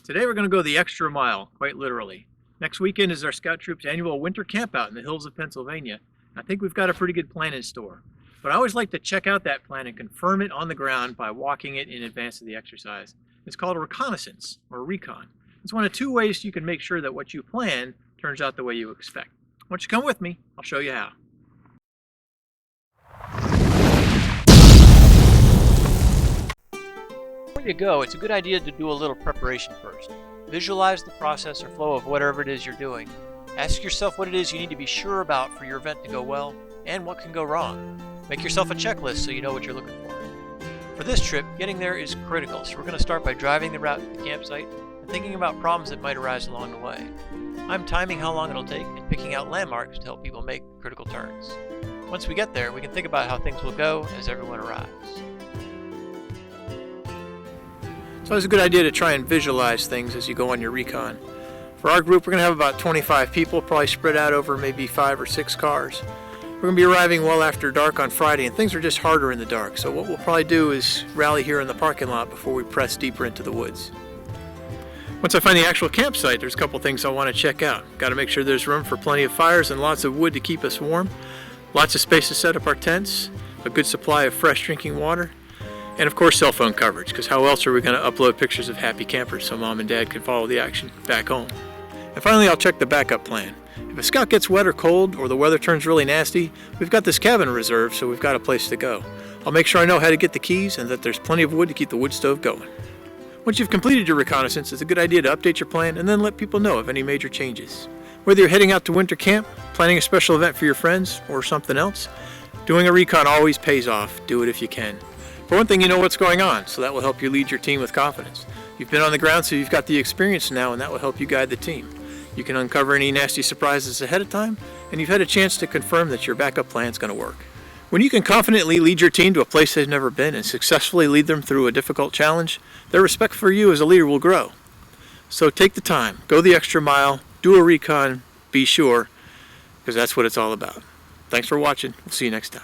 Today we're going to go the extra mile, quite literally. Next weekend is our Scout Troop's annual winter camp out in the hills of Pennsylvania. I think we've got a pretty good plan in store. But I always like to check out that plan and confirm it on the ground by walking it in advance of the exercise. It's called a reconnaissance, or recon. It's one of two ways you can make sure that what you plan turns out the way you expect. Why don't you come with me? I'll show you how. Before you go, it's a good idea to do a little preparation first. Visualize the process or flow of whatever it is you're doing. Ask yourself what it is you need to be sure about for your event to go well, and what can go wrong. Make yourself a checklist so you know what you're looking for. For this trip, getting there is critical, so we're going to start by driving the route to the campsite and thinking about problems that might arise along the way. I'm timing how long it'll take and picking out landmarks to help people make critical turns. Once we get there, we can think about how things will go as everyone arrives. It's always a good idea to try and visualize things as you go on your recon. For our group, we're going to have about 25 people, probably spread out over maybe 5 or 6 cars. We're going to be arriving well after dark on Friday, and things are just harder in the dark. So what we'll probably do is rally here in the parking lot before we press deeper into the woods. Once I find the actual campsite, there's a couple things I want to check out. Got to make sure there's room for plenty of fires and lots of wood to keep us warm. Lots of space to set up our tents, a good supply of fresh drinking water, and of course cell phone coverage, because how else are we going to upload pictures of happy campers so mom and dad can follow the action back home? And finally, I'll check the backup plan. If a scout gets wet or cold, or the weather turns really nasty, we've got this cabin reserved, so we've got a place to go. I'll make sure I know how to get the keys and that there's plenty of wood to keep the wood stove going. Once you've completed your reconnaissance, it's a good idea to update your plan and then let people know of any major changes. Whether you're heading out to winter camp, planning a special event for your friends, or something else, doing a recon always pays off. Do it if you can. For one thing, you know what's going on, so that will help you lead your team with confidence. You've been on the ground, so you've got the experience now, and that will help you guide the team. You can uncover any nasty surprises ahead of time, and you've had a chance to confirm that your backup plan is going to work. When you can confidently lead your team to a place they've never been and successfully lead them through a difficult challenge, their respect for you as a leader will grow. So take the time, go the extra mile, do a recon, be sure, because that's what it's all about. Thanks for watching. We'll see you next time.